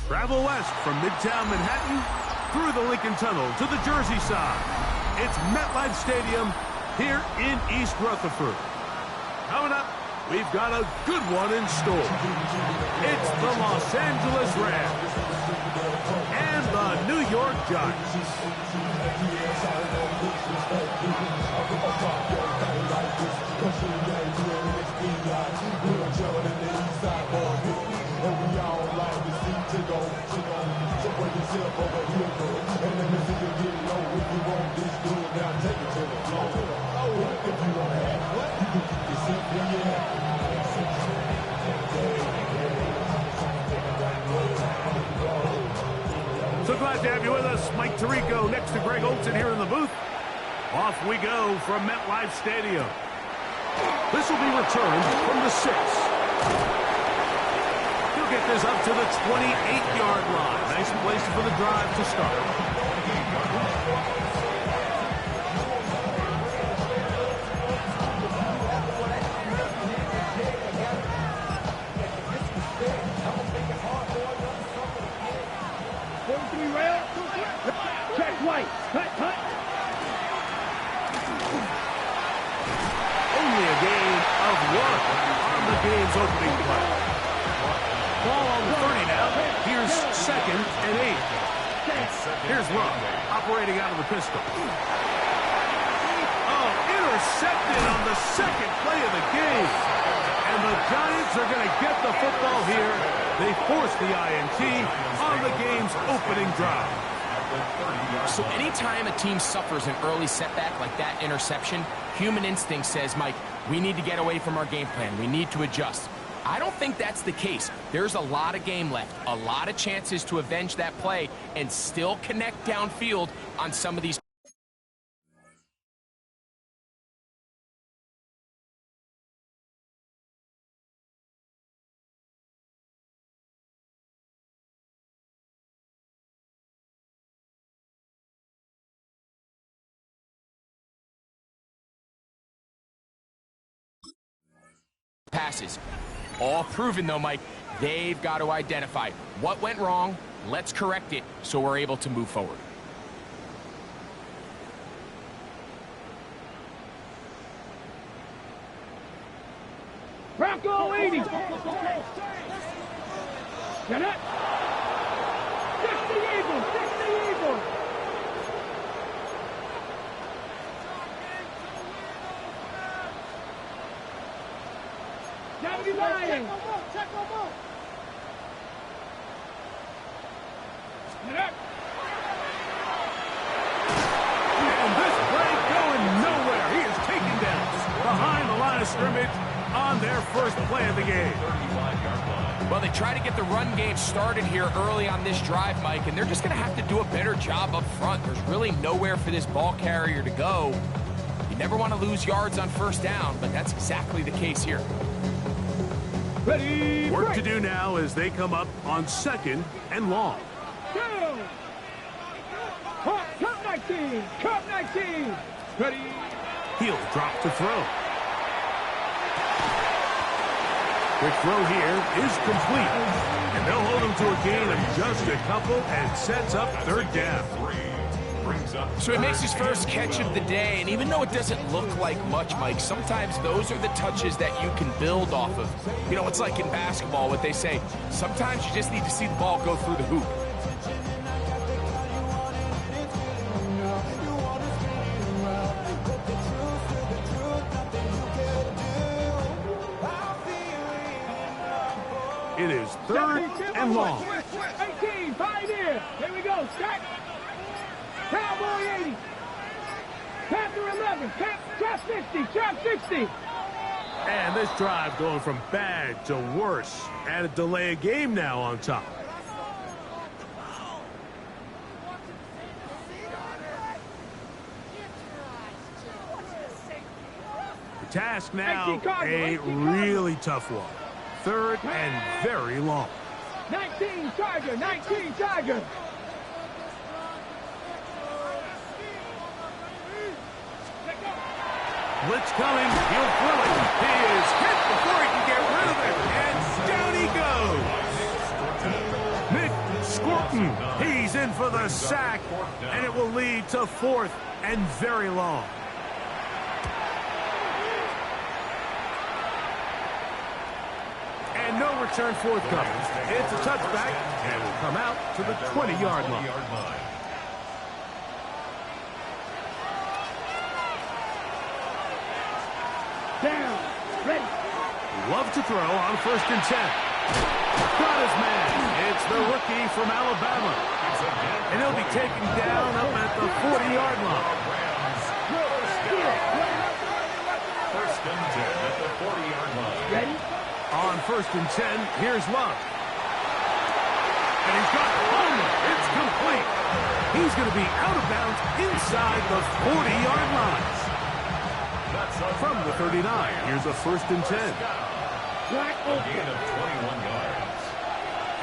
Travel west from Midtown Manhattan through the Lincoln Tunnel to the Jersey side. It's MetLife Stadium here in East Rutherford. Coming up, we've got a good one in store. It's the Los Angeles Rams and the New York Giants. So glad to have you with us. Mike Tirico next to Greg Olson here in the booth. Off we go from MetLife Stadium. This will be returned from the 6. He'll get this up to the 28-yard line. Nice place for the drive to start. White, cut. Only a gain of 1 on the game's opening play. Ball on the 30 now. Here's 2nd and 8. Here's Love operating out of the pistol. Oh, intercepted on the 2nd play of the game. And the Giants are going to get the football here. They force the INT on the game's opening drive. So anytime a team suffers an early setback like that interception, human instinct says, Mike, we need to get away from our game plan. We need to adjust. I don't think that's the case. There's a lot of game left, a lot of chances to avenge that play and still connect downfield on some of these. Passes. All proven, though, Mike. They've got to identify what went wrong. Let's correct it so we're able to move forward. Bronco 80. Get it. 60 Eagles. 60 Eagles. Lion. Check them out. And this play going nowhere. He is taken down behind the line of scrimmage on their first play of the game. Well, they try to get the run game started here early on this drive, Mike, and they're just going to have to do a better job up front. There's really nowhere for this ball carrier to go. You never want to lose yards on first down, but that's exactly the case here. Ready, work to do now as they come up on 2nd and long. Cup 19. Cup 19. Ready. He'll drop to throw. Quick throw here is complete. And they'll hold him to a gain of just a couple and sets up 3rd down. So he makes his first catch of the day, and even though it doesn't look like much, Mike, sometimes those are the touches that you can build off of. You know, it's like in basketball, what they say, sometimes you just need to see the ball go through the hoop. It is 3rd and long. 18, 5 here. Here we go. Start. Cowboy 80. Panther 11. Trap 50. Trap 60. And this drive going from bad to worse. And a delay of game now on top. The task now, a really tough one. 3rd and very long. 19 Tiger. 19 Tiger. Blitz coming. He'll throw it. He is hit before he can get rid of it. And down he goes. Nick He's in for the sack, and it will lead to 4th and very long. And no return forthcoming. It's a touchback, and will come out to the 20-yard line. Down. Ready. Love to throw on 1st and 10. Got his man. It's the rookie from Alabama. And he'll be taken down up at the 40-yard line. First and 10 at the 40-yard line. Ready. On 1st and 10, here's Love. And he's got Homer. It's complete. He's going to be out of bounds inside the 40-yard line. From the 39, here's a 1st and 10. Black A gain of 21 yards.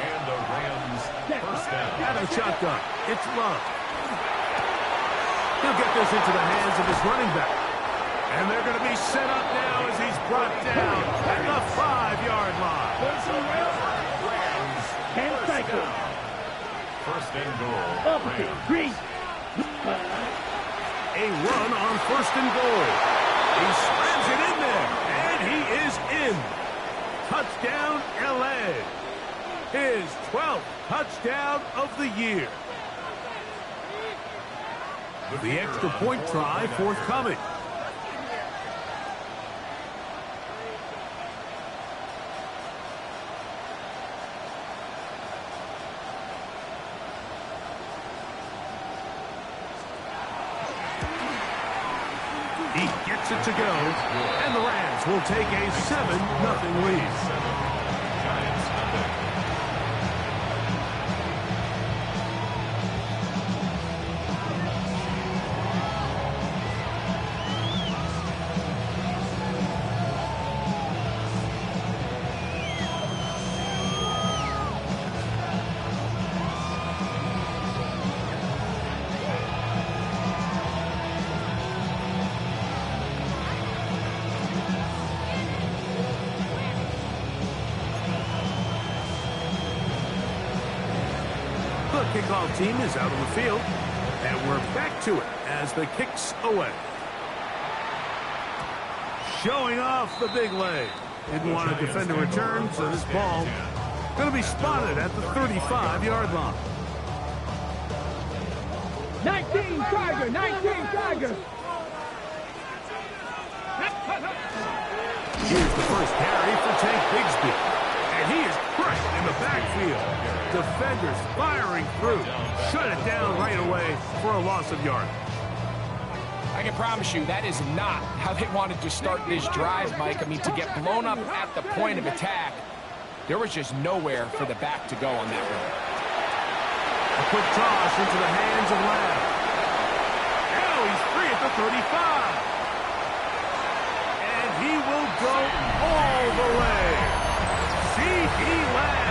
And the Rams first down. Out of shotgun, it's Love. He'll get this into the hands of his running back. And they're going to be set up now as he's brought down at the 5-yard line. Rams 10 seconds. First and goal. Opposite. Green. A run on 1st and goal. He slams it in there, and he is in. Touchdown, L.A. His 12th touchdown of the year. The extra point try forthcoming. He gets it to go, and the Rams will take a 7-0 lead. The kickoff team is out on the field, and we're back to it as the kick's away. Showing off the big leg. Didn't want to defend a return, so this ball going to be spotted at the 35-yard line. 19 Tiger. 19 Tiger. Here's the first carry for Tank Bigsby, and he is crushed in the backfield. Defenders firing through. Shut it down right away for a loss of yard. I can promise you that is not how they wanted to start this drive, Mike. I mean, to get blown up at the point of attack, there was just nowhere for the back to go on that run. A quick toss into the hands of Lamb. Now he's free at the 35. And he will go all the way. C.D. Lamb.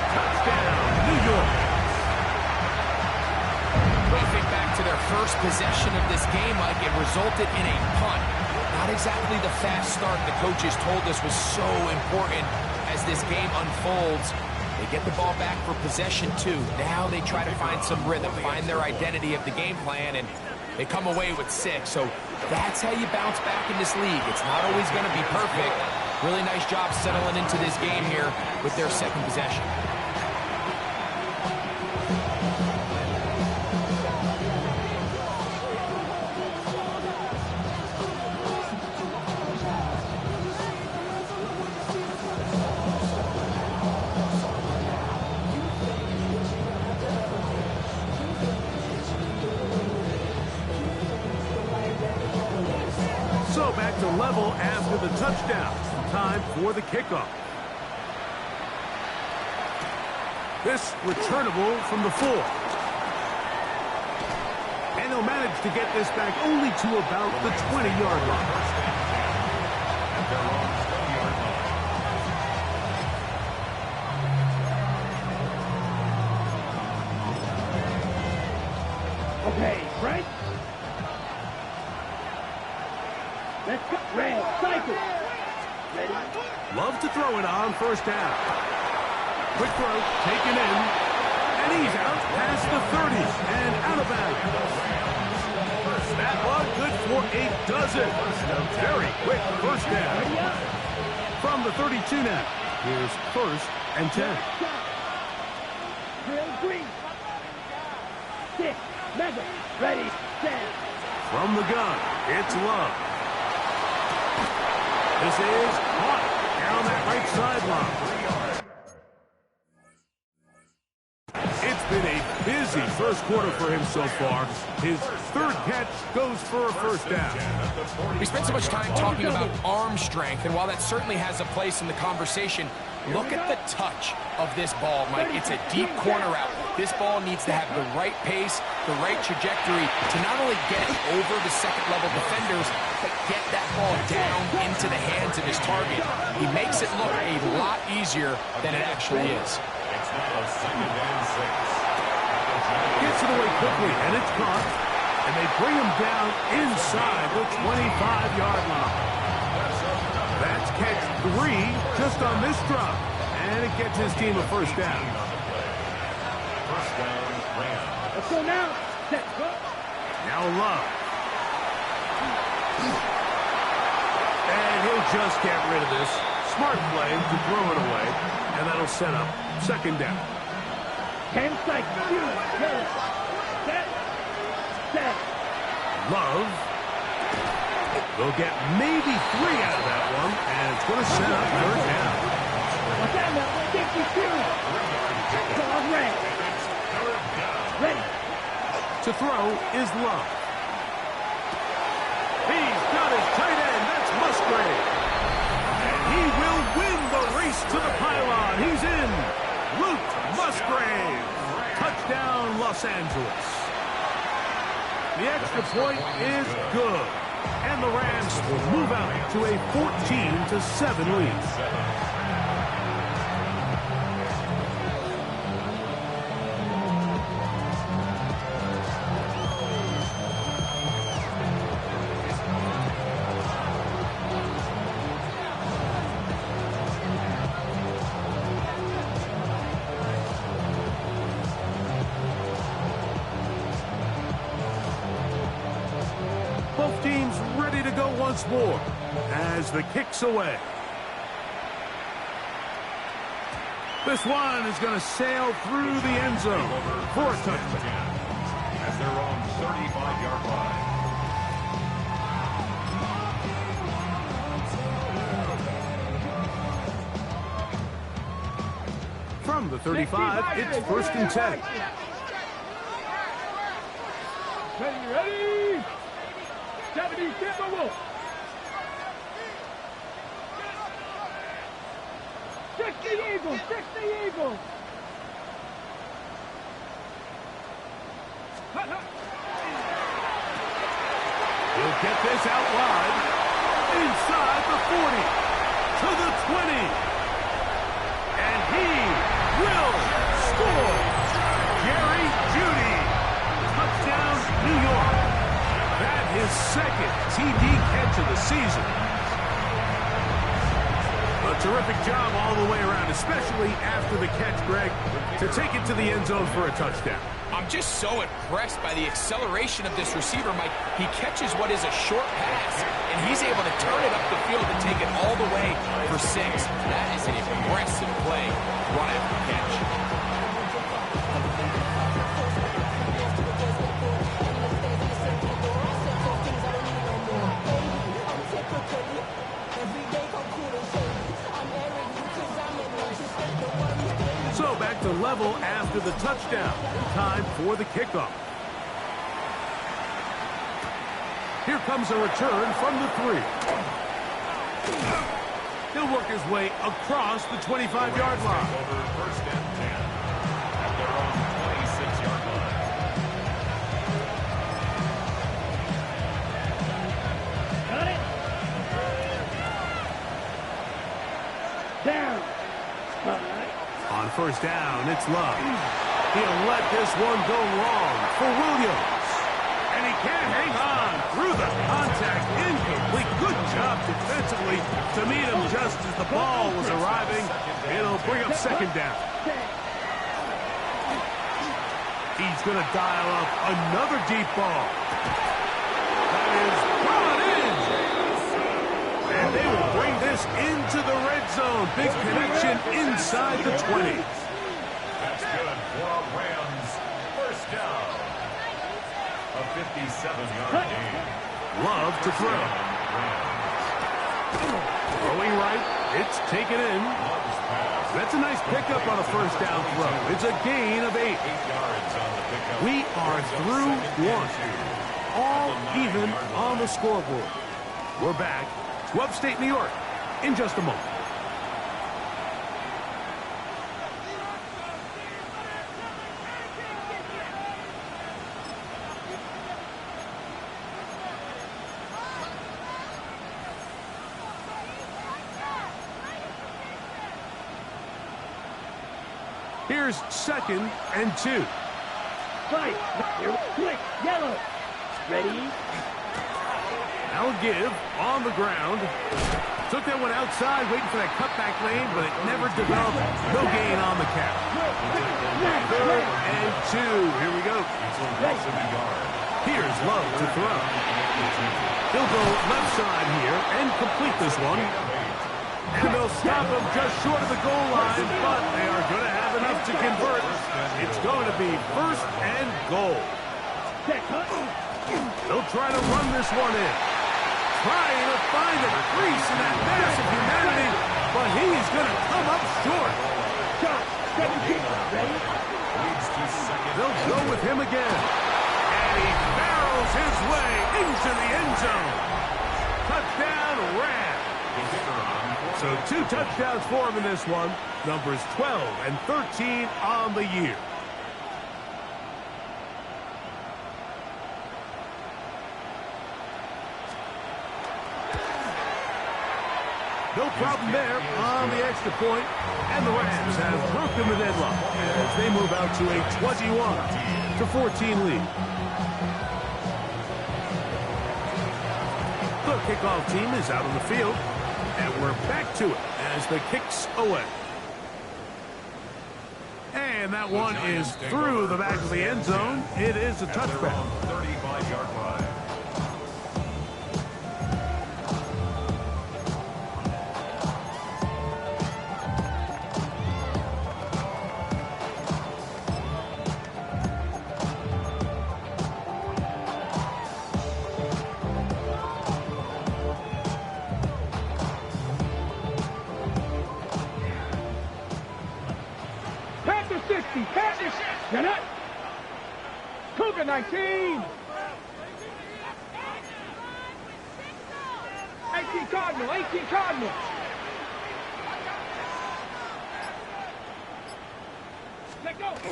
Touchdown, New York. Well, think back to their first possession of this game, Mike. It resulted in a punt. Not exactly the fast start the coaches told us was so important as this game unfolds. They get the ball back for possession two. Now they try to find some rhythm, find their identity of the game plan, and they come away with 6. So that's how you bounce back in this league. It's not always going to be perfect. Really nice job settling into this game here with their second possession. So back to level after the touchdown. Time for the kickoff. This returnable from the 4. And they'll manage to get this back only to about the 20-yard line. Okay, Frank. Let's go. Red, cycle. Ready? Love to throw it on 1st down. Quick throw, taken in. And he's out past the 30 and out of bounds. That one good for a dozen. A very quick first down. From the 32 now. Here's first and 10. Drill green. 6, mega, ready, set. From the gun, it's Love. This is caught down that right sideline. It's been a busy first quarter for him so far. His third catch goes for a first down. We spent so much time talking about arm strength, and while that certainly has a place in the conversation, look at the touch of this ball, Mike. It's a deep corner route. This ball needs to have the right pace, the right trajectory to not only get it over the second-level defenders, but get that ball down into the hands of his target. He makes it look a lot easier than it actually is. It's now 2nd and 6. Gets it away quickly, and it's caught. And they bring him down inside the 25-yard line. That's catch 3 just on this drop. And it gets his team a first down. First down, Rams. Let's go now. Set, go. Now Love. And he'll just get rid of this. Smart play to throw it away. And that'll set up second down. 10 seconds. Set. Set. Love. They'll get maybe 3 out of that one. And it's going to set up third down. What's that now? 52. Ball red. Ready. To throw is Love. He's got his tight end. That's Musgrave. And he will win the race to the pylon. He's in. Luke Musgrave. Touchdown, Los Angeles. The extra point is good. And the Rams will move out to a 14-7 lead. Both teams ready to go once more as the kick's away. This one is going to sail through the end zone for a touchdown. As their own 35-yard line. From the 35, it's first and 10. Ready? 70 Timberwolves. 60 Eagles. 60 Eagles. He'll get this out wide. Inside the 40. To the 20. And he will score. Jerry Jeudy. Touchdown, New York. That his second TD catch of the season. A terrific job all the way around, especially after the catch, Greg, to take it to the end zone for a touchdown. I'm just so impressed by the acceleration of this receiver, Mike. He catches what is a short pass, and he's able to turn it up the field and take it all the way for 6. That is an impressive play, run after catch. So back to level after the touchdown. Time for the kickoff. Here comes a return from the 3. He'll work his way across the 25-yard line. Over first and 10 at their own 26-yard line. Got it. Down. All right. On first down, it's Love. He'll let this one go long for Williams. And he can't hang on through the contact. Incomplete. Good job defensively to meet him just as the ball was arriving. It'll bring up second down. He's going to dial up another deep ball. That is brought in. And they will bring this into the red zone. Big connection inside the 20. That's good for a Rams first down. A 57-yard gain. Love to throw. Throwing right. It's taken in. That's a nice pickup on a first down throw. It's a gain of 8. 8 yards on the pickup. We are through one. All even on the scoreboard. We're back to upstate New York in just a moment. Here's 2nd and 2. Right. Here, quick. Yellow. Ready? Now a give on the ground. Took that one outside, waiting for that cutback lane, but it never developed. No gain on the catch. 3rd and 2. Here we go. Here's Love to throw. He'll go left side here and complete this one. And they'll stop him just short of the goal line, but they are going to have enough to convert. It's going to be 1st and goal. They'll try to run this one in. Trying to find a crease in that mass of humanity, but he's going to come up short. They'll go with him again. And he barrels his way into the end zone. Touchdown, Rams. So 2 touchdowns for him in this one. Numbers 12 and 13 on the year. No problem there on the extra point. And the Rams have broken the deadlock as they move out to a 21-14 lead. The kickoff team is out on the field. And we're back to it as the kick's away. And that one is through the back of the end zone. It is a touchback. 35-yard line. Get it! Cougar 19! 18 Cardinal, 18 Cardinal! Let go! The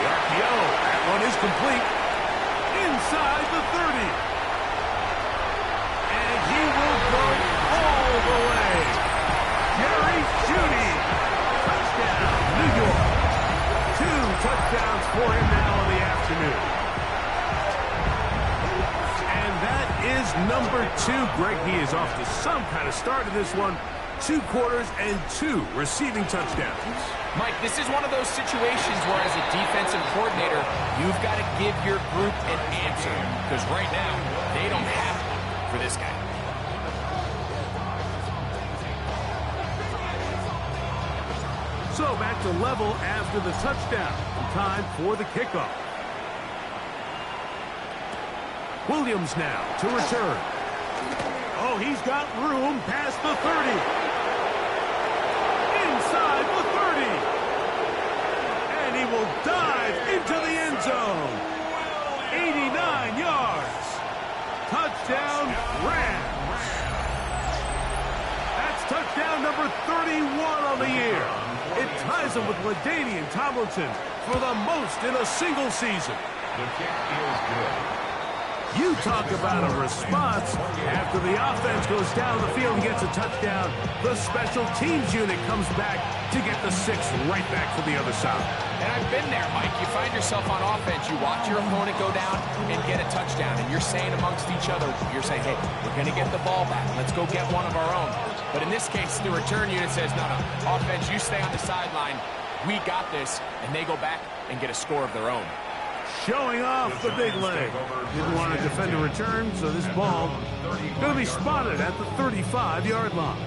RPO, that one is complete. Inside the 30. And he will go all the way. Jerry Jeudy. Touchdown, New York. 2 touchdowns for him now in the afternoon. And that is number 2. Greg, he is off to some kind of start in this one. 2 quarters and 2 receiving touchdowns. Mike, this is one of those situations where as a defensive coordinator, you've got to give your group an answer. Because right now, they don't have one for this guy. So back to level after the touchdown. Time for the kickoff. Williams now to return. Oh, he's got room past the 30. Inside the 30. And he will dive into the end zone. 89 yards. Touchdown, Rams. That's touchdown number 31 on the year. It ties him with LaDainian Tomlinson for the most in a single season. The kick feels good. You talk about a response. After the offense goes down the field and gets a touchdown, the special teams unit comes back to get the 6th right back for the other side. And I've been there, Mike. You find yourself on offense, you watch your opponent go down and get a touchdown, and you're saying amongst each other, you're saying, hey, we're going to get the ball back. Let's go get one of our own. But in this case, the return unit says, no, offense, you stay on the sideline. we got this, and they go back and get a score of their own. Showing off the big leg. Didn't want to defend a return, so this ball going to be spotted at the 35-yard line.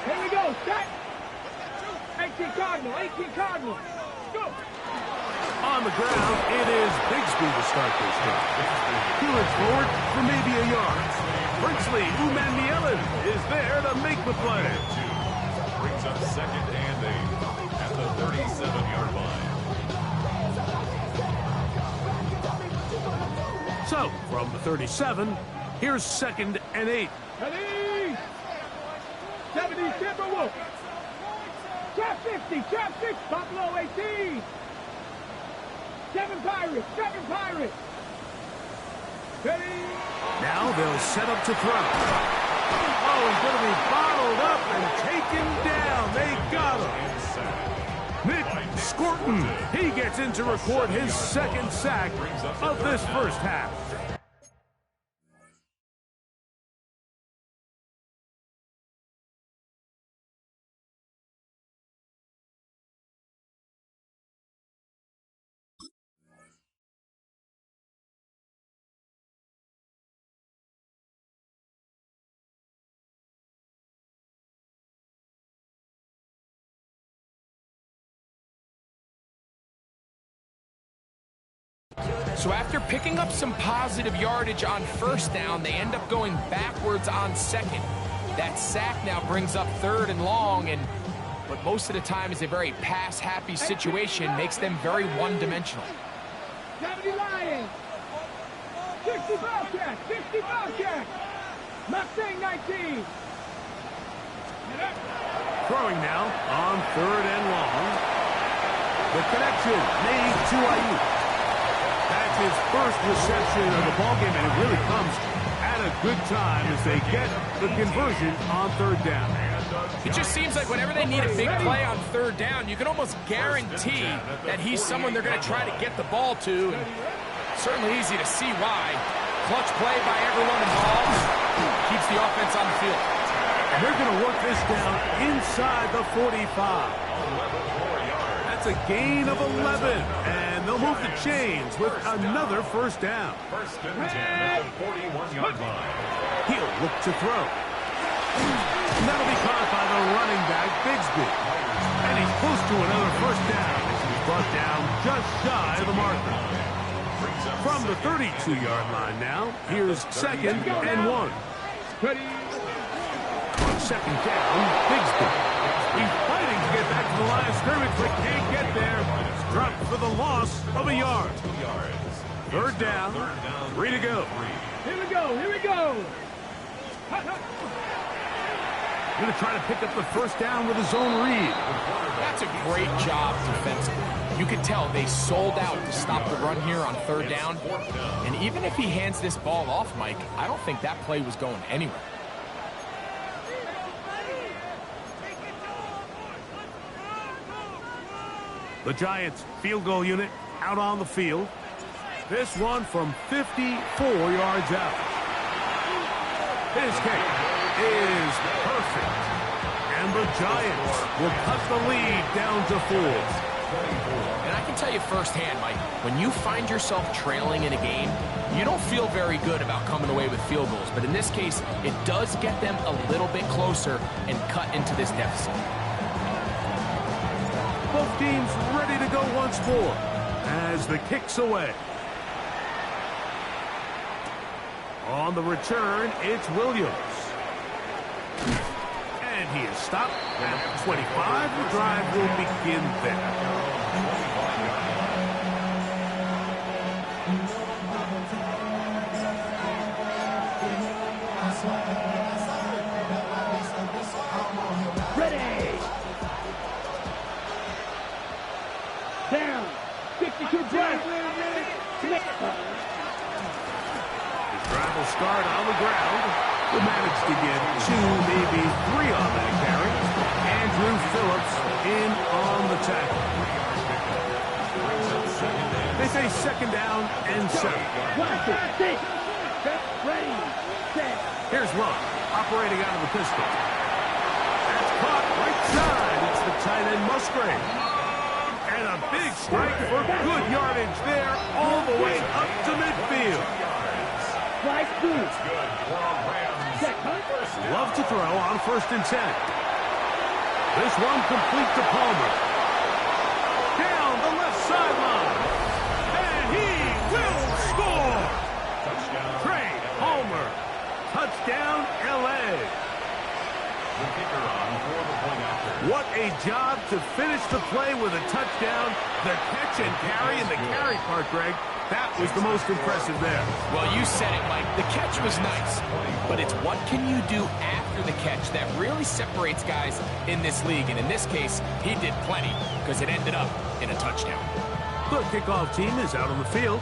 Here we go, set. 18 Cardinal, 18 Cardinal. Go. On the ground, it is Bigsby to start this drive. Hewitt forward for maybe a yard. Brinsley Umanmielen is there to make the play. Brings up 2nd and 8 at the 37-yard line. So, from the 37, here's 2nd and 8. Ready? 70 Timberwolf. Trap 50, trap 6, Buffalo 18. 7 Pirates, 7 Pirates. Ready? Now they'll set up to throw. Oh, he's going to be bottled up and taken down. They got him. Nick Scorton, he gets in to record his 2nd sack of this first half. So after picking up some positive yardage on first down, they end up going backwards on second. That sack now brings up 3rd and long, and what most of the time is a very pass-happy situation makes them very one-dimensional. 70 Lions. 60 Bobcats, 60 Bobcats. Mustang 19. Throwing now on 3rd and long. The connection made to Ayuk. That's his first reception of the ballgame, and it really comes at a good time as they get the conversion on 3rd down. It just seems like whenever they need a big play on 3rd down, you can almost guarantee that he's someone they're going to try to get the ball to. And certainly easy to see why. Clutch play by everyone involved. Keeps the offense on the field. And they're going to work this down inside the 45. That's a gain of 11. And they'll move the chains with another first down. 1st and 10 at the 41-yard line. He'll look to throw. And that'll be caught by the running back, Bigsby. And he's close to another first down as he's brought down just shy of the marker. From the 32-yard line now, here's 2nd and 1. Ready? On 2nd down, Bigsby. He's fighting to get back to the line of scrimmage, but can't get there. He's dropped for the loss of a yard. 3rd down, 3 to go. Here we go, here we go. Going to try to pick up the first down with his own read. That's a great job defensively. You could tell they sold out to stop the run here on 3rd down. And even if he hands this ball off, Mike, I don't think that play was going anywhere. The Giants field goal unit out on the field. This one from 54 yards out. His kick is perfect. And the Giants will cut the lead down to 4. And I can tell you firsthand, Mike, when you find yourself trailing in a game, you don't feel very good about coming away with field goals. But in this case, it does get them a little bit closer and cut into this deficit. Both teams ready to go once more as the kick's away. On the return, it's Williams. And he is stopped at 25. The drive will begin there. Ready. Down. 52 break. Drive will start on the ground. Will manage to get 2, maybe 3 on that carry. Andrew Phillips in on the tackle. They say second down and 7. Watch it. Six. Ready. Set. Here's Love, operating out of the pistol. That's caught right side. It's the tight end Musgrave. And a big strike for good yardage there all the way up to midfield. Strike 2. Love to throw on 1st and 10. This one complete to Palmer. Down the left sideline. And he will score. Trey Palmer. Touchdown, L.A. The kicker on for the point after. What a job to finish the play with a touchdown. The catch and carry in the carry part, Greg. That was the most impressive there. Well, you said it, Mike. The catch was nice, but it's what can you do after the catch that really separates guys in this league. And in this case, he did plenty because it ended up in a touchdown. The kickoff team is out on the field,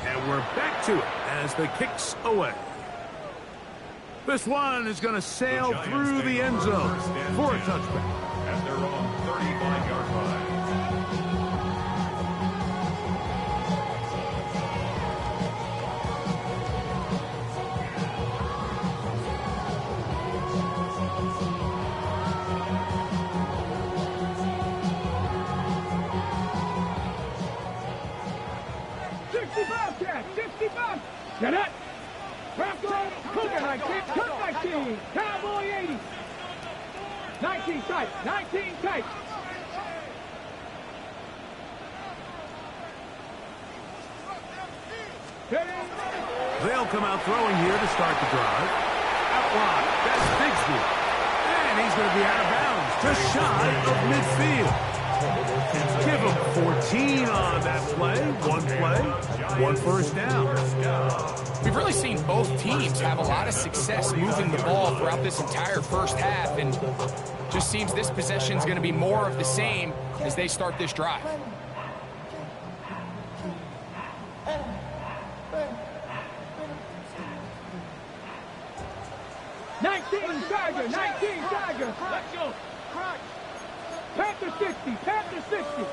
and we're back to it as the kick's away. This one is going to sail through the end zone for a touchback. At their own 35-yard line. Get it! Broncos, Cougar 19, Cook 19, Cowboy 80. 19 tight, 19 tight. They'll come out throwing here to start the drive. Out wide, that's Bigsby. And he's going to be out of bounds, just shy of midfield. Give him 14 on that play. One first down. We've really seen both teams have a lot of success moving the ball throughout this entire first half, and just seems this possession is going to be more of the same as they start this drive. Tiger, 19 Tiger. Let's go. Panther 60, Panther 60.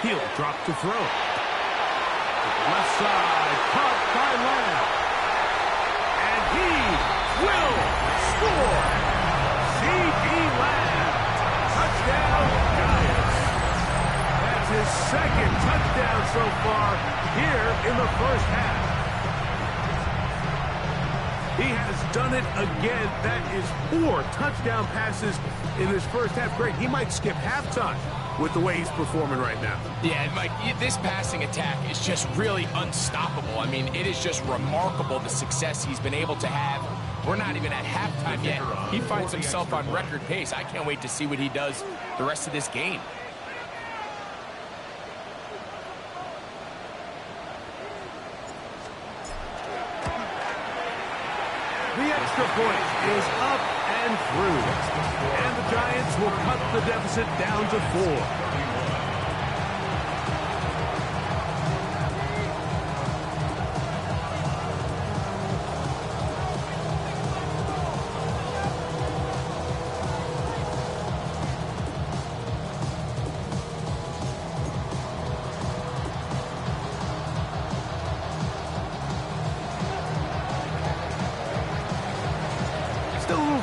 He'll drop to throw. To the left side, caught by Lamb. And he will score. C.D. Lamb. Touchdown, Giants. That's his second touchdown so far here in the first half. He has done it again. That is 4 touchdown passes in this first half. Great. He might skip halftime with the way he's performing right now. Yeah, Mike, this passing attack is just really unstoppable. I mean, it is just remarkable the success he's been able to have. We're not even at halftime yet. He finds himself on record pace. I can't wait to see what he does the rest of this game. The extra point is up and through. And the Giants will cut the deficit down to 4.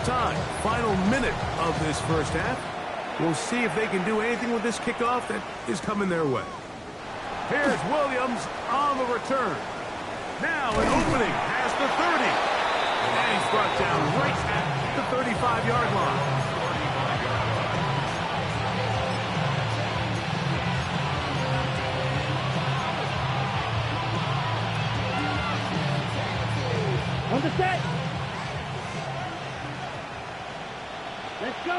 Time. Final minute of this first half. We'll see if they can do anything with this kickoff that is coming their way. Here's Williams on the return. Now an opening past the 30. And he's brought down right at the 35-yard line. On the set. Let's go.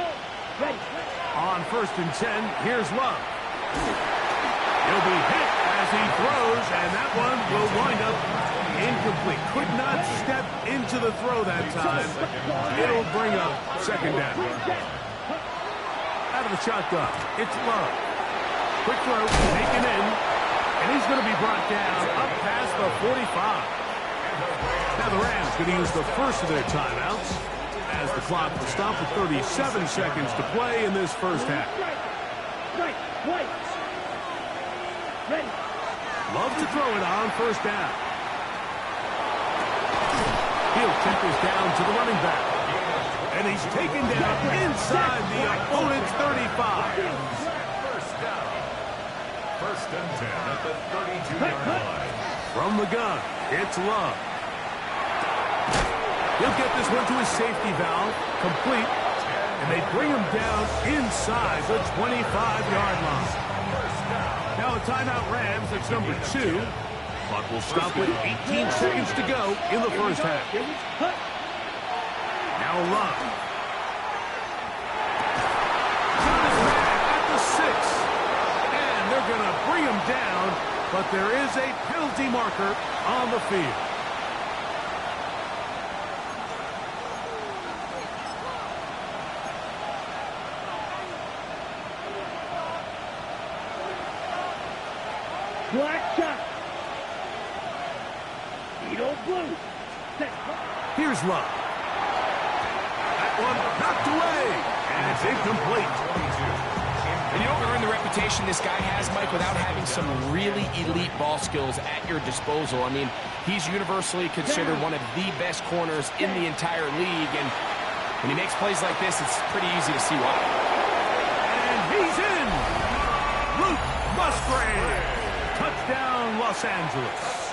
Ready. On 1st and 10, here's Love. He'll be hit as he throws, and that one will wind up incomplete. Could not step into the throw that time. It'll bring up second down. Out of the shotgun, it's Love. Quick throw, taken in. And he's going to be brought down up past the 45. Now the Rams going to use the first of their timeouts as the clock will stop with 37 seconds to play in this first half. Ready. Love to throw it on first down. He'll check this down to the running back. And he's taken down inside the opponent's 35. First down. First and 10 at the 32-yard line. From the gun, it's Love. He'll get this one to his safety valve, complete, and they bring him down inside the 25-yard line. Now a timeout Rams, that's number 2. Clock will stop with 18 seconds to go in the first half. Now Love. Got his man at the 6. And they're going to bring him down, but there is a penalty marker on the field. Black shot. Edo blue. Here's Love. That one knocked away, and it's incomplete. And you don't earn the reputation this guy has, Mike, without having some really elite ball skills at your disposal. I mean, he's universally considered one of the best corners in the entire league, and when he makes plays like this, it's pretty easy to see why. And he's in! Luke Musgrave! Touchdown, Los Angeles.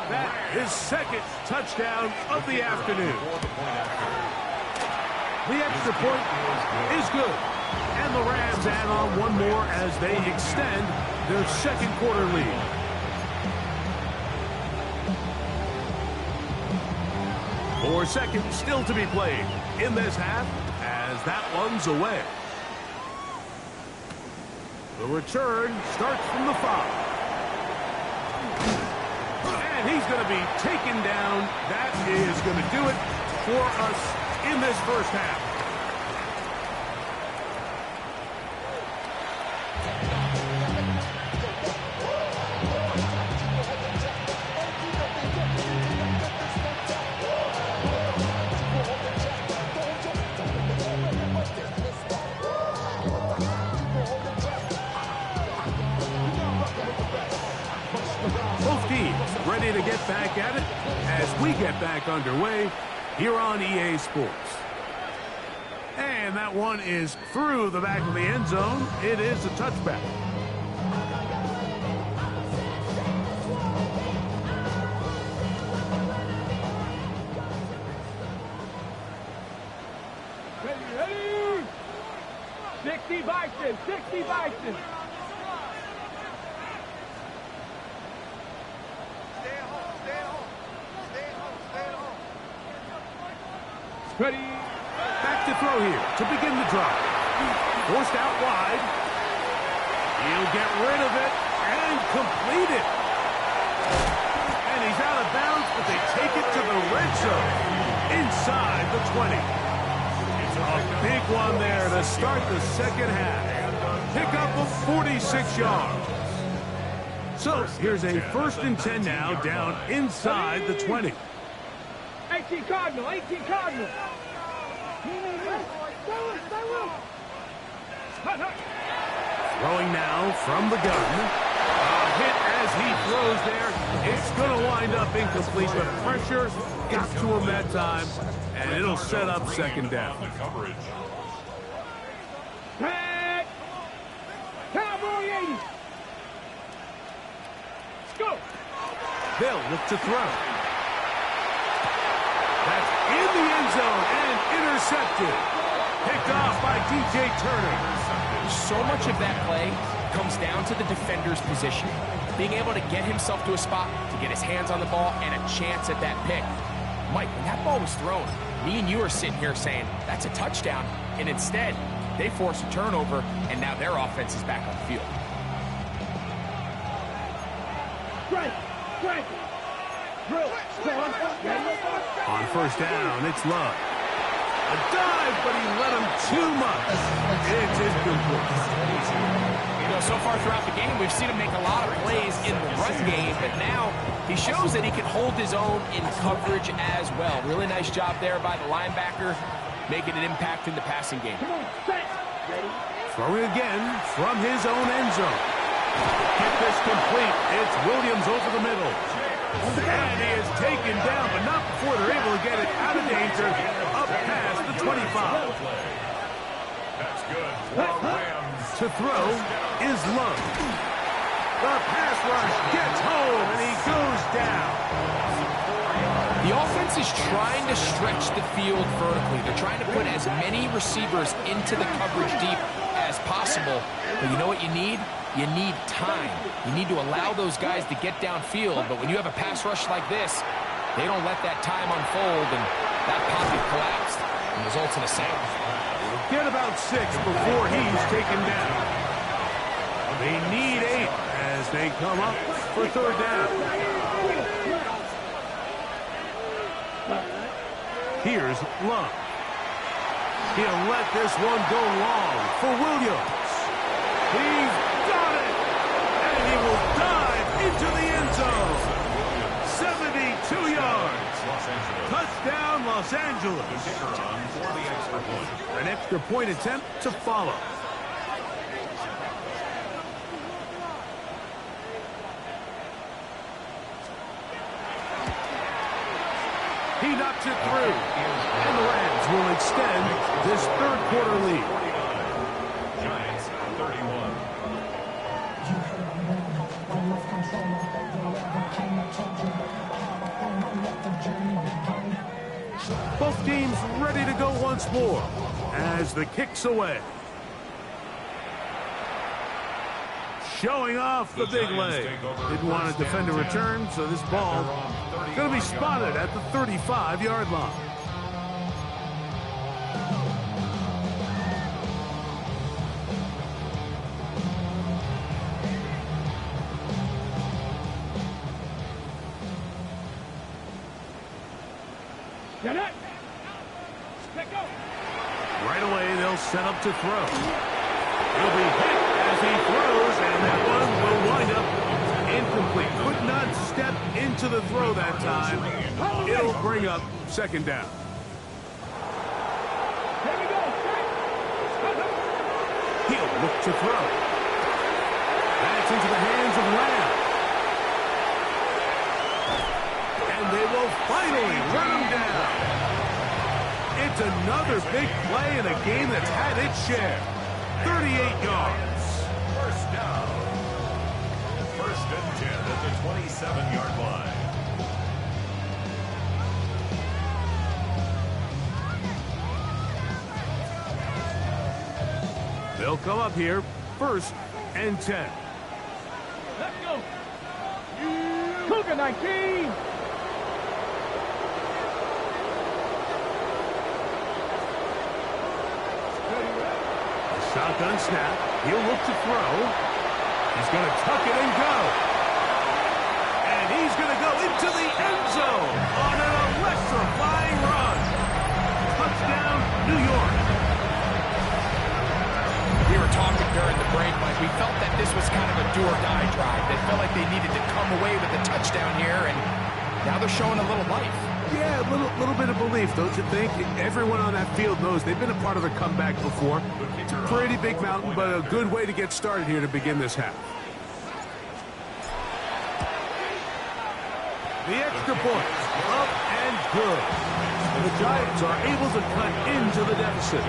That is second touchdown of the afternoon. The extra point is good. And the Rams add on one more as they extend their second quarter lead. Four seconds still to be played in this half as that one's away. The return starts from the 5. And he's going to be taken down. That is going to do it for us in this first half. Ready to get back at it as we get back underway here on EA Sports. And that one is through the back of the end zone. It is a touchback. Ready. 60 Bison. 60 Bison. Ready. Back to throw here to begin the drive. Forced out wide. He'll get rid of it and complete it. And he's out of bounds, but they take it to the red zone inside the 20. A big one there to start the second half. Pick up of 46 yards. So here's a 1st and 10 now down inside the 20. 18 Cardinal, 18 Cardinal. Throwing now from the gun. A hit as he throws there. It's going to wind up incomplete, but pressure got to him that time, and it'll set up second down. Pat. Cowboy 80. Let's go. They'll look to throw. That's in the end zone and intercepted. Picked off by DJ Turner. So much of that play comes down to the defender's position. Being able to get himself to a spot, to get his hands on the ball, and a chance at that pick. Mike, when that ball was thrown, me and you are sitting here saying, that's a touchdown. And instead, they force a turnover, and now their offense is back on the field. Right. On first down, it's Love. A dive, but he let him too much. It's incomplete. You know, so far throughout the game, we've seen him make a lot of plays in the run game, but now he shows that he can hold his own in coverage as well. Really nice job there by the linebacker, making an impact in the passing game. Throwing again from his own end zone. Get this complete. It's Williams over the middle. And he is taken down, but not before they're able to get it out of danger, up past the 25. That's good for Rams. To throw is Love. The pass rush gets home, and he goes down. The offense is trying to stretch the field vertically. They're trying to put as many receivers into the coverage deep as possible. But you know what you need? You need time. You need to allow those guys to get downfield. But when you have a pass rush like this, they don't let that time unfold, and that pocket collapsed and results in a sack. Get about 6 before he's taken down. They need 8 as they come up for third down. Here's Love. He'll let this one go long for Williams. He's got it! And he will dive into the end zone. 72 yards. Touchdown, Los Angeles. An extra point attempt to follow. He knocks it through. And the Rams will extend this third quarter lead. Giants 31. Both teams ready to go once more as the kick's away. Showing off the big leg. Didn't want to defend a return, so this ball is going to be spotted at the 35-yard line. Right away, they'll set up to throw. He'll be hit as he throws, and that one will wind up incomplete. Could not step into the throw that time. It'll bring up second down. He'll look to throw. That's into the hands of Lamb. And they will finally run him down. It's another big play in a game that's had its share. 38 yards. First down. First and 10 at the 27-yard line. They'll come up here, first and 10. Let's go. Cougar 19. Shotgun snap. He'll look to throw. He's going to tuck it and go. And he's going to go into the end zone on an electrifying run. Touchdown, New York. We were talking during the break, Mike. We felt that this was kind of a do-or-die drive. They felt like they needed to come away with a touchdown here, and now they're showing a little life. Yeah, a little bit of belief, don't you think? Everyone on that field knows they've been a part of a comeback before. It's a pretty big mountain, but a good way to get started here to begin this half. The extra point, up and good. The Giants are able to cut into the deficit.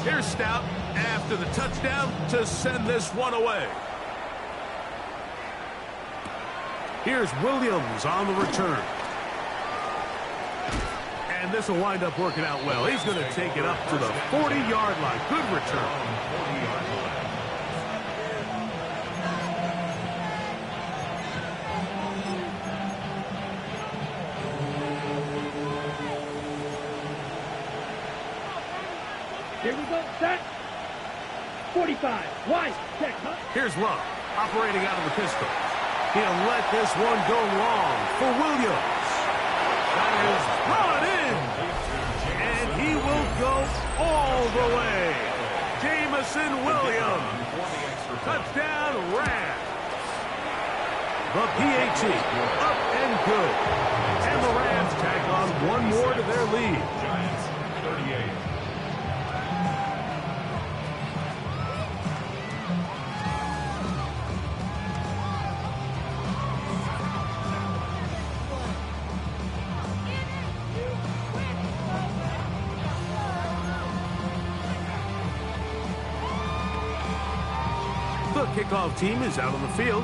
Here's Stout after the touchdown to send this one away. Here's Williams on the return. And this will wind up working out well. He's going to take it up to the 40-yard line. Good return. Here we go. Set. 45. Wide. Check. Huh? Here's Love, operating out of the pistol. He'll let this one go long for Williams. That is brought in. And he will go all the way. Jamison Williams. Touchdown, Rams. The PAT up and good. And the Rams tack on one more to their lead. Giants 38. The kickoff team is out on the field,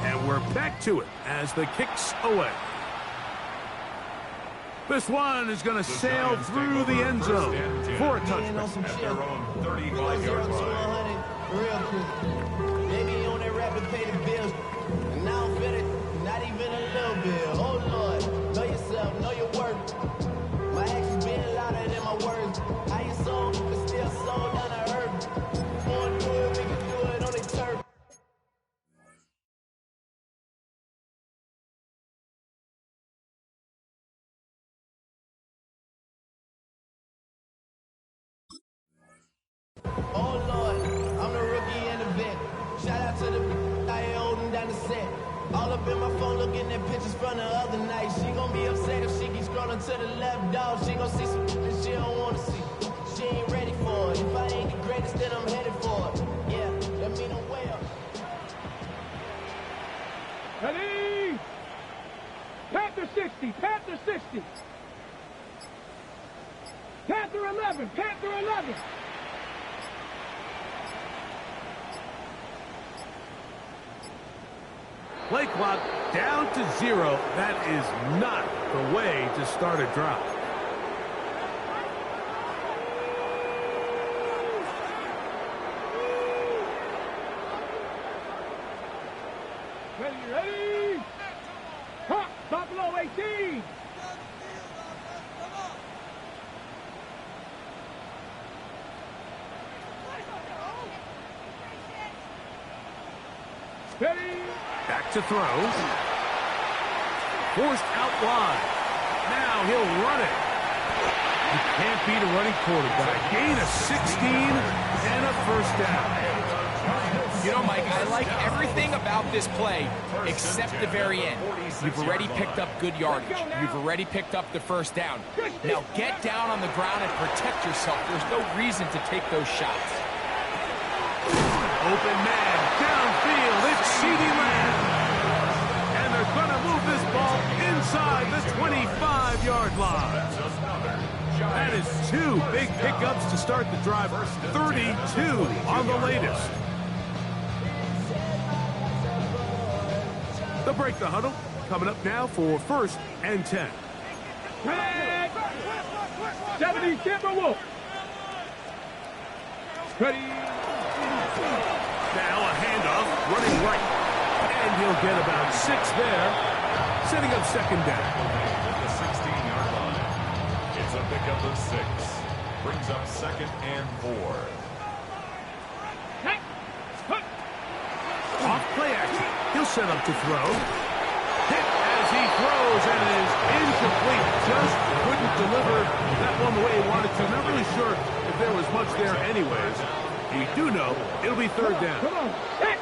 and we're back to it as the kick's away. This one is going to sail through the end zone for a touchdown. At their own 35-yard line. Real quick. Maybe on that rapid pay the bills. And now I'm fit it, not even a little bit. Oh Lord, know yourself, know your worth. My actions being louder than my words. How you sold, but still sold down to earth. Wanna do it, we can do it on the turf. Oh Lord, I'm the rookie and the vet. Shout out to the I holding down the set. All up in my phone looking at pictures from the other night. She gon' be upset if she keeps scrolling to the left, dog. She gon' see some that she don't wanna see. She ain't ready for it. If I ain't the greatest, then I'm headed for it. Yeah, that mean I'm way up. Ready? Panther 60. Panther 60. Panther 11. Panther 11. Play clock down to 0. That is not the way to start a drive. Ready? Hop, Buffalo 18. Ready? Back to throw. Forced out wide. Now he'll run it. You can't beat a running quarterback. Gain of 16 and a first down. You know, Mike, I like everything about this play except the very end. You've already picked up good yardage. You've already picked up the first down. Now get down on the ground and protect yourself. There's no reason to take those shots. Open man, downfield, it's CeeDee Lamb. And they're going to move this ball inside the 25-yard line. That is 2 big pickups to start the drive. 32 on the latest. They'll break the huddle. Coming up now for 1st and 10. 70 Timberwolves. Ready? Now a handoff, running right. And he'll get about 6 there, setting up second down. At the 16-yard line. It's a pickup of 6. Brings up 2nd and 4. Off play action. He'll set up to throw. Hit as he throws and is incomplete. Just couldn't deliver that one the way he wanted to. Not really sure if there was much there anyways. We do know it'll be 3rd down. Come on. Hit.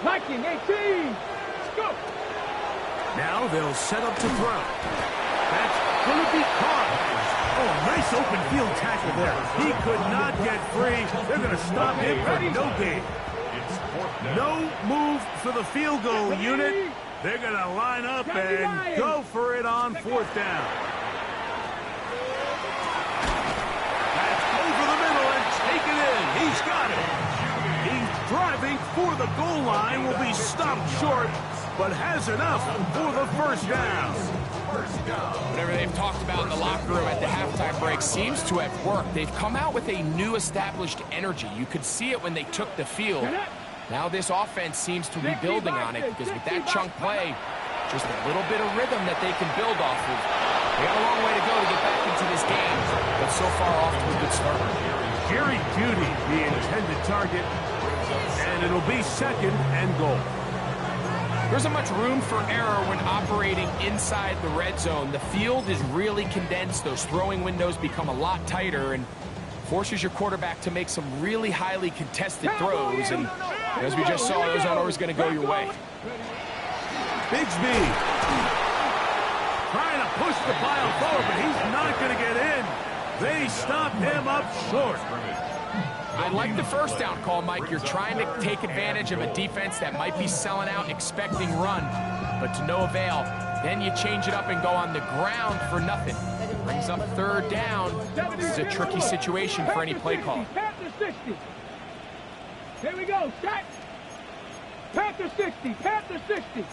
Viking 18. Let's go. Now they'll set up to throw. That's going to be caught. Oh, nice open field tackle there. He could not get free. They're going to stop him for no gain. No move for the field goal unit. They're going to line up and go for it on 4th down. That's over the middle and taken in. He's got it. He's driving for the goal line. Will be stopped short, but has enough for the 1st down. Whatever they've talked about in the locker room at the halftime break seems to have worked. They've come out with a new established energy. You could see it when they took the field. Now this offense seems to be building on it because with that chunk play, just a little bit of rhythm that they can build off of. They have a long way to go to get back into this game, but so far off to a good start. Jerry Jeudy, the intended target, and it'll be 2nd and goal. There isn't much room for error when operating inside the red zone. The field is really condensed. Those throwing windows become a lot tighter and forces your quarterback to make some really highly contested throws. And as we just saw, those aren't always going to go your way. Bigsby trying to push the pile forward, but he's not going to get in. They stopped him up short. I like the first down call, Mike. You're trying to take advantage of a defense that might be selling out, expecting run, but to no avail. Then you change it up and go on the ground for nothing. Brings up 3rd down. This is a tricky situation for any play call. Panther 60. Here we go. Start. Panther 60. Panther 60.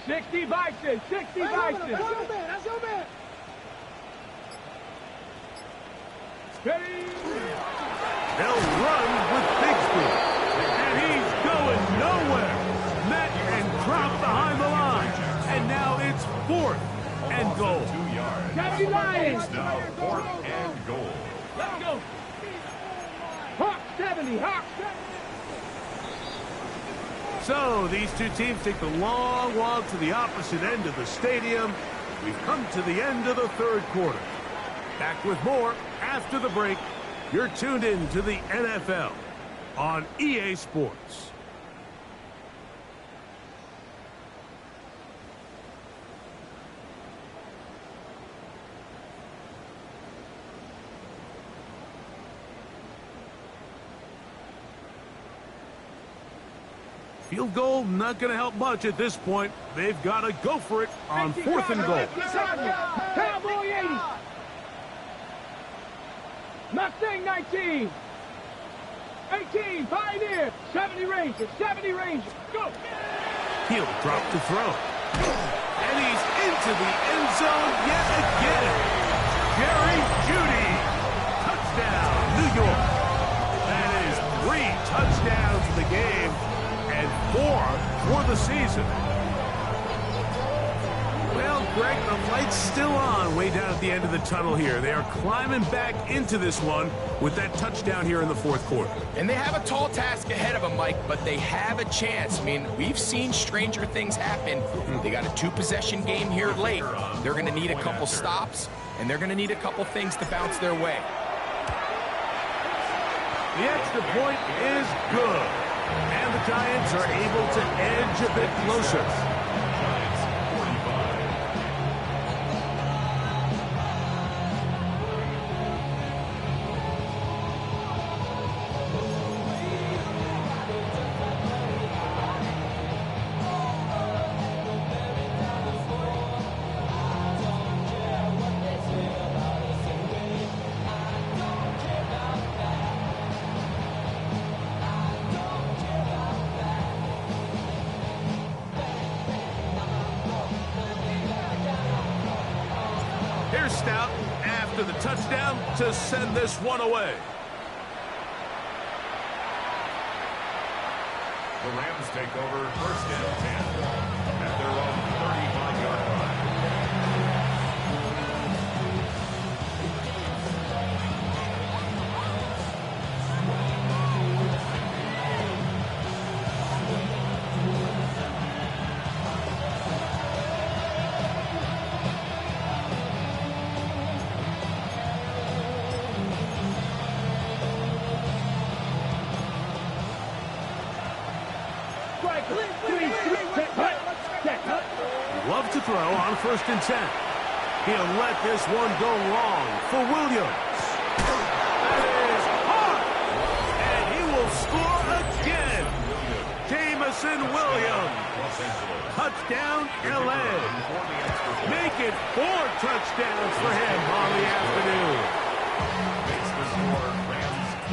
60 Bison. 60 Bison. That's your man. Ready? They'll run with Bigsby, and he's going nowhere. Met and dropped behind the line, and now it's 4th and goal. 2 yards. Got Lions. It's now 4th and goal. Let's go. Hawk 70. Hawk 70. So these two teams take the long walk to the opposite end of the stadium. We've come to the end of the 3rd quarter. Back with more after the break. You're tuned in to the NFL on EA Sports. Field goal not going to help much at this point. They've got to go for it on 4th and goal. Cowboy 80. Mustang 19. 18, Pioneer. 70 Ranger. 70 Ranger. Go. He'll drop to throw. And he's into the end zone yet again. Jerry Jeudy. Touchdown, New York. That is 3 touchdowns in the game and 4 for the season. Well, Greg, the light's still on way down at the end of the tunnel here. They are climbing back into this one with that touchdown here in the 4th quarter. And they have a tall task ahead of them, Mike, but they have a chance. I mean, we've seen stranger things happen. They got a 2-possession game here late. They're going to need a couple stops, and they're going to need a couple things to bounce their way. The extra point is good, and the Giants are able to edge a bit closer. Here's Stout after the touchdown to send this one away. The Rams take over 1st and 10 at their own 35-yard line. Love to throw on 1st and 10. He'll let this one go long for Williams. That is hard. And he will score again. Jamison Williams. Touchdown, LA. Make it 4 touchdowns for him on the afternoon.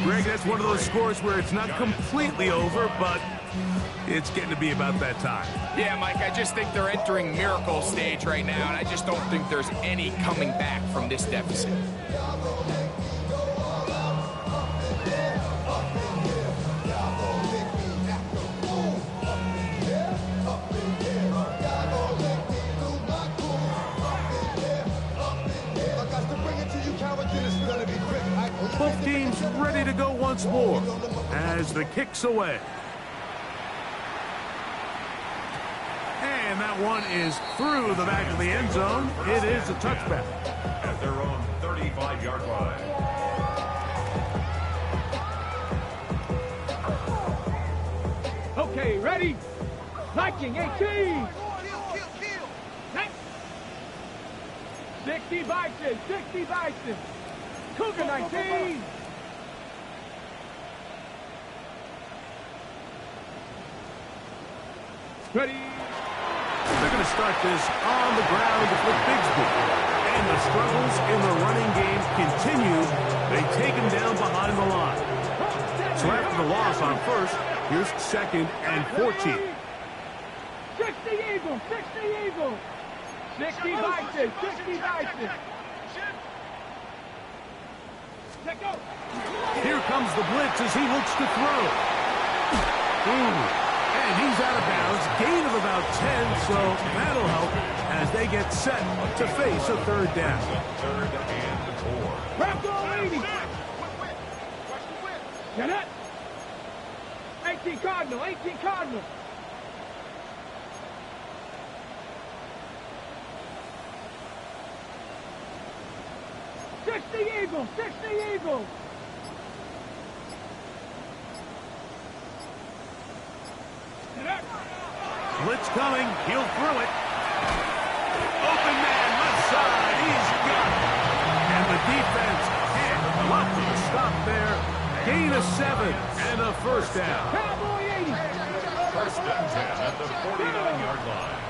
Greg, that's one of those scores where it's not completely over, but it's getting to be about that time. Yeah, Mike, I just think they're entering miracle stage right now, and I just don't think there's any coming back from this deficit. once more as the kick's away. And that one is through the back of the end zone. It is a touchback. At their own 35-yard line. Okay, ready? Viking 18. 60 Bison, 60 Bison. Cougar 19. Ready? They're going to start this on the ground with Bigsby. And the struggles in the running game continue. They take him down behind the line. So after the loss on first, here's 2nd and 14. 60 Eagles, 60 Eagles. 60 Bison, 60 Bison. Let go. Here comes the blitz as he looks to throw. And he's out of bounds. Gain of about 10, so that'll help as they get set to face a 3rd down. 3rd and 4. Grab goal 80. Get it. 18 Cardinal, 18 Cardinal. Eagles, 60 Eagles. Blitz coming. He'll throw it. Open man, left side. He's got it. And the defense can't block the stop there. Gain of 7 and a 1st down. Cowboy 80. 1st and 10 at the 49-yard line.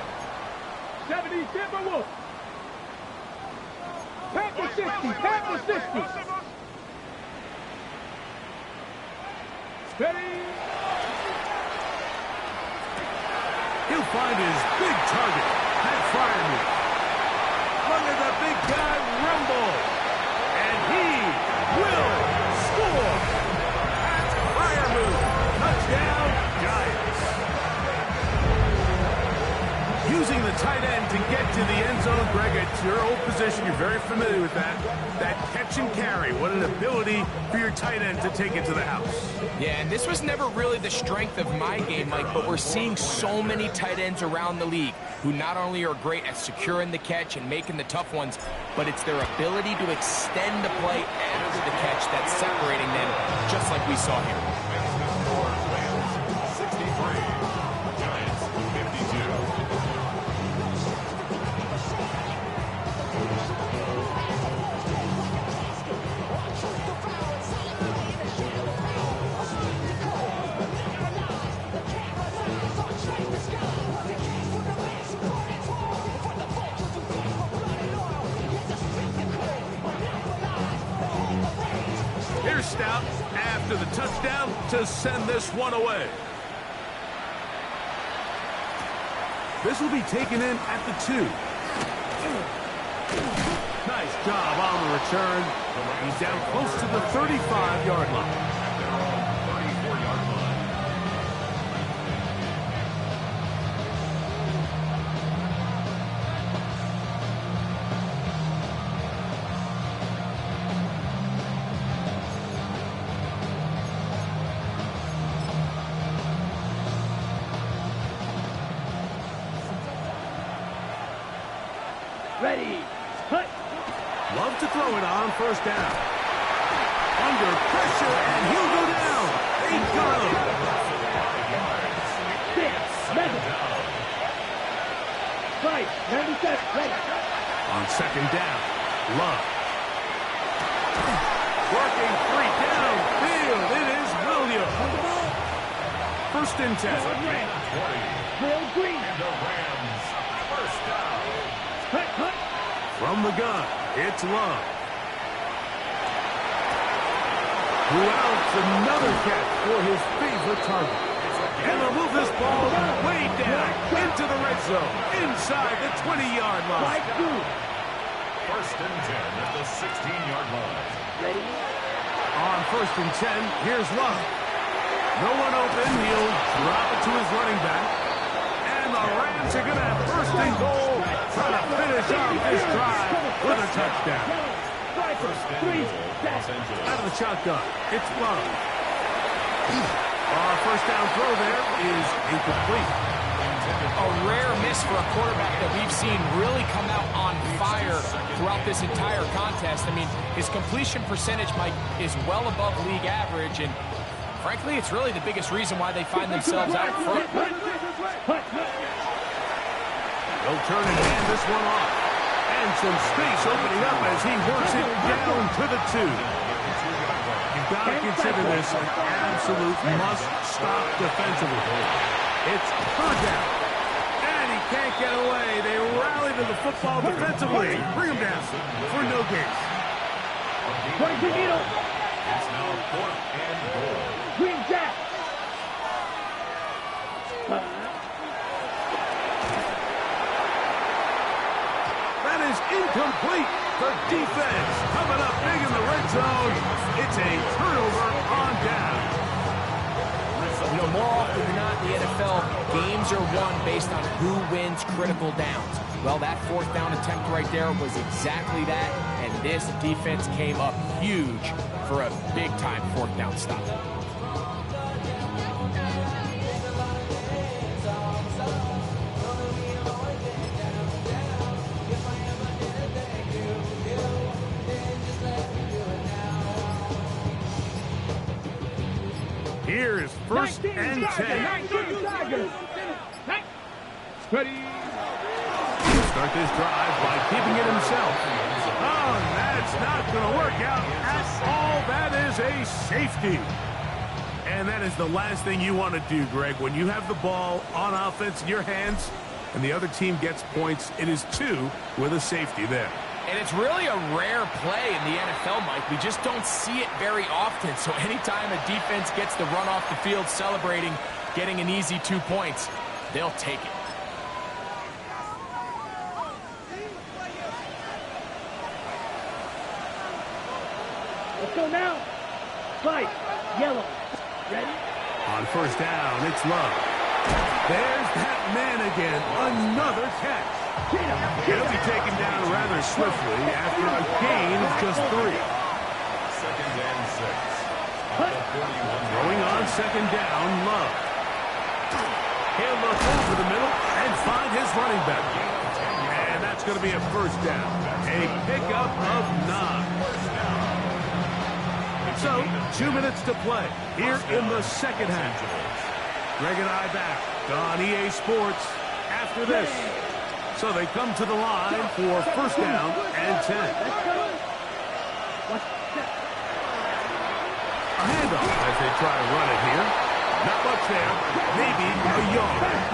70 Timberwolves. Panther 60, Panther 60. Ready? He'll find his big target. That Fireman. Look at the big guy rumble. And he will score. That's Fireman. Touchdown, Giants. Using the tight end to get to the end zone, Greg, it's your old position. You're very familiar with that. That catch and carry. What an ability for your tight end to take it to the house. Yeah, and this was never really the strength of my game, Mike, but we're seeing so many tight ends around the league who not only are great at securing the catch and making the tough ones, but it's their ability to extend the play after the catch that's separating them, just like we saw here. Rams 63, Giants 52. Here's Stout after the touchdown to send this one away. This will be taken in at the 2. Nice job on the return. He's down close to the 35-yard line. At their own 34-yard line. Ready. Hut. Love to throw it on 1st down. Under pressure, and he'll go down. He got him. 6, 7. Right. 97. Right. On 2nd down, Love. Working 3 downfield. It is Williams. 1st and 10. 20. Will Green. And the Rams 1st down. Hut, hut. From the gun, it's Love. Who else? Another catch for his favorite target. And they'll move this ball way down into the red zone, inside the 20-yard line. Right through. 1st and 10 at the 16-yard line. Ready. On 1st and 10, here's Love. No one open. He'll drop it to his running back. And the Rams are going to have 1st and goal, trying to finish off this drive with a touchdown. First and goal, Los Angeles. Out of the shotgun, it's Love. First down throw there is incomplete. A rare miss for a quarterback that we've seen really come out on fire throughout this entire contest. I mean, his completion percentage, Mike, is well above league average, and frankly, it's really the biggest reason why they find themselves out front. They'll turn and hand this one off. And some space opening up as he works it down to the 2. You've got to consider this an absolute must-stop defensively. It's third down. And he can't get away. They rally to the football defensively. Bring him down for no gain. It's now 4th and goal. Green Jack. That is incomplete. The defense coming up big in the red zone. It's a turnover on down. You know, more often than not in the NFL, games are won based on who wins critical downs. Well, that 4th down attempt right there was exactly that, and this defense came up huge for a big-time 4th down stop. Here is 1st and 10. Ready. He'll start this drive by keeping it himself. Oh, that's not going to work out at all. That is a safety. And that is the last thing you want to do, Greg. When you have the ball on offense in your hands and the other team gets points, it is 2 with a safety there. And it's really a rare play in the NFL, Mike. We just don't see it very often. So anytime a defense gets the run off the field celebrating, getting an easy 2 points, they'll take it. Let's go now. Fight. Yellow. Ready? On 1st down, it's Love. There's that man again. Another catch. He'll be taken down rather swiftly after a gain of just 3. 2nd and 6. At the 41. Going on 2nd down, Love. He'll look over the middle and find his running back. And that's going to be a 1st down. A pickup of 9. So, 2 minutes to play here in the 2nd half. Greg and I back on EA Sports after this. So they come to the line for 1st down and 10. A handoff as they try to run it here. Not much there. Maybe a yard.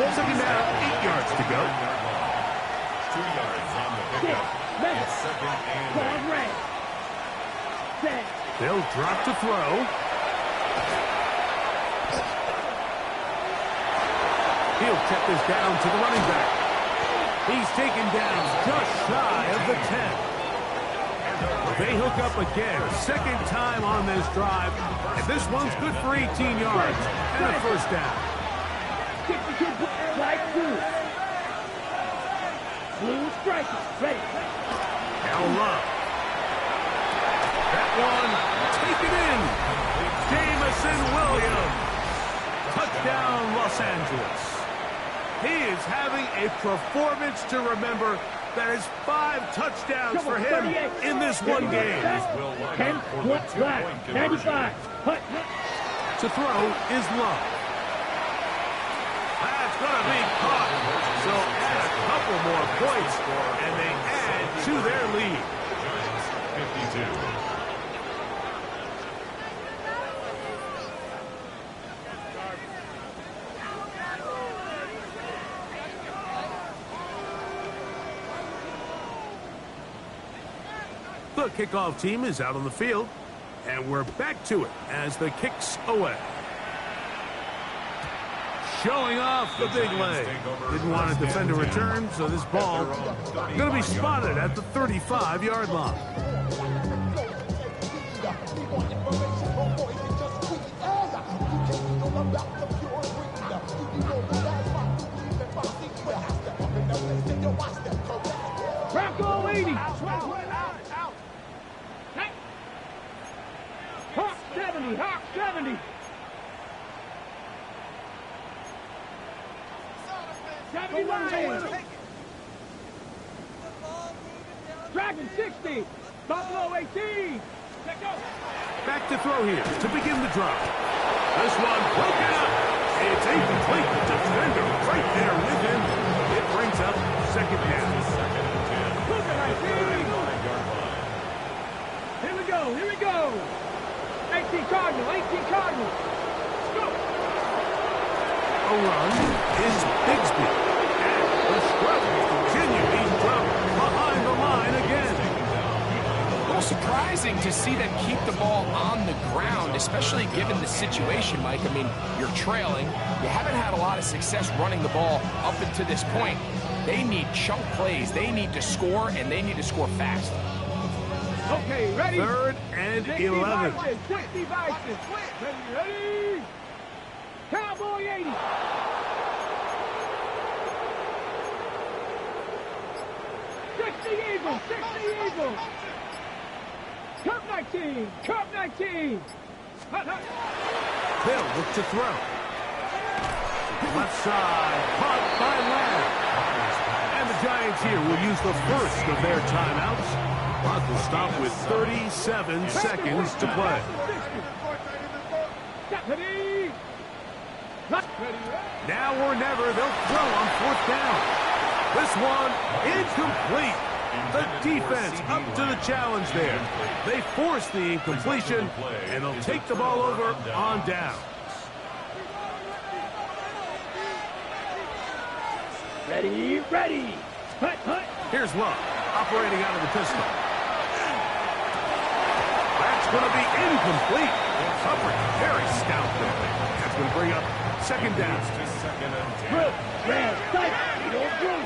2nd down, 8 yards to go. 2 yards on the pickup. It's 2nd and 8. They'll drop to throw. He'll check this down to the running back. He's taken down just shy of the 10. They hook up again. 2nd time on this drive. And this one's good for 18 yards and a 1st down. Blue striker. Ready. Now Love. That one taken in. Jamison Williams. Touchdown, Los Angeles. He is having a performance to remember. That is 5 touchdowns for him in this one game. 10, 95. To throw is Love. That's going to be caught. So add a couple more points, and they add to their lead. 52. The kickoff team is out on the field, and we're back to it as the kick's away. Showing off the big leg. Didn't want to defend a return, so this ball going to be spotted at the 35-yard line. Bronco 80. Hawk 70. Hawk 70. Dragon 60. Buffalo 18. Let go. Back to throw here to begin the drive. This one broken up. It's incomplete. The defender right there with him. It brings up second down. Here we go. Here we go. 18 Cardinal. 18 Cardinal. Let's go. A run is Bigsby. And the struggles continue. He's dropped behind the line again. A little surprising to see them keep the ball on the ground, especially given the situation, Mike. I mean, you're trailing. You haven't had a lot of success running the ball up until this point. They need chunk plays. They need to score, and they need to score fast. Okay, ready? 3rd and 11. 60 Bison. Ready? Cowboy 80. Eagles, 60 Eagles. Cup 19, Cup 19. Hut, hut. They'll look to throw. Left side, caught by Lamb. And the Giants here will use the first of their timeouts. Clock will stop with 37 seconds to play. Now or never, they'll throw on 4th down. This one incomplete. The defense up to the challenge there. They force the incompletion, and they'll take the ball over on down. Ready, ready. Hut, hut. Here's Love, operating out of the pistol. That's going to be incomplete. Coverage very stout there. That's going to bring up second down. Drill, red, sight. We don't drill.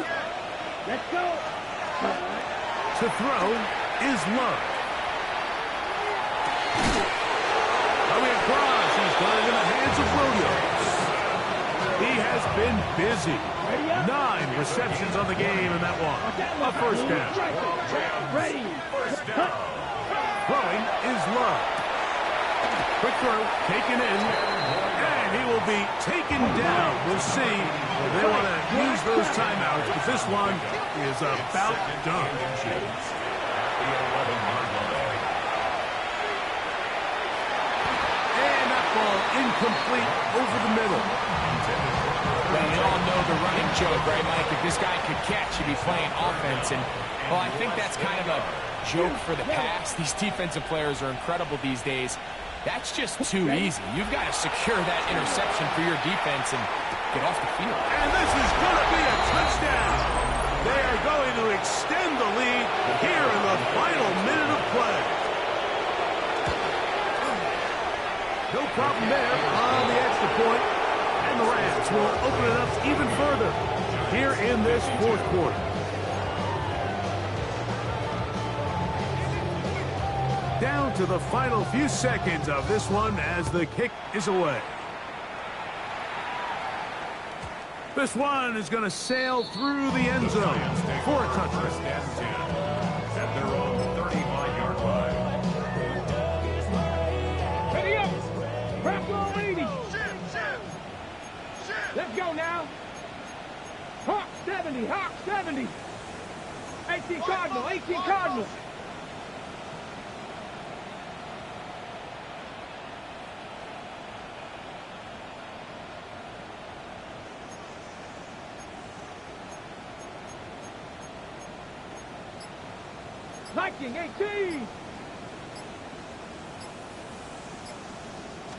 Let's go. To throw is Love. Coming across, he's got it in the hands of Williams. He has been busy. 9 receptions on the game in that one. A first down. Ready. Throwing is Love. Quick throw, taken in, and he will be taken down. We'll see. They want to use those timeouts, but this one is about done. And that ball incomplete over the middle. Well, we all know the running joke, right, Mike? If this guy could catch, he'd be playing offense. And, well, I think that's kind of a joke for the past. These defensive players are incredible these days. That's just too easy. You've got to secure that interception for your defense and get off the field. And this is going to be a touchdown. They are going to extend the lead here in the final minute of play. No problem there on the extra point. And the Rams will open it up even further here in this 4th quarter. Down to the final few seconds of this one as the kick is away. This one is going to sail through the end zone for a touchdown. At their own 35-yard line. Ready up. Buffalo 80. Let's go now. Hawk 70, Hawk 70. 18 Cardinal, 18 Cardinal. Viking 18.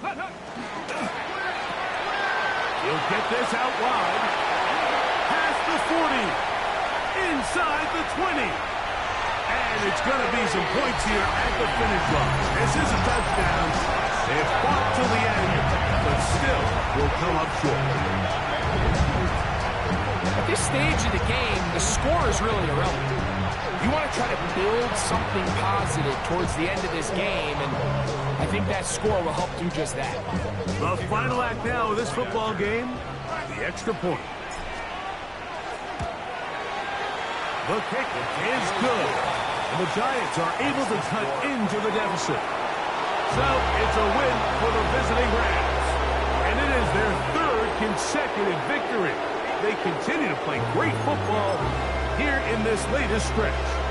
Hut, hut. He'll get this out wide. Past the 40. Inside the 20. And it's going to be some points here at the finish line. This is a touchdown. They fought till the end, but still will come up short. At this stage of the game, the score is really irrelevant. You want to try to build something positive towards the end of this game, and I think that score will help do just that. The final act now of this football game, the extra point. The kick is good, and the Giants are able to cut into the deficit. So it's a win for the visiting Rams. And it is their third consecutive victory. They continue to play great football here in this latest stretch.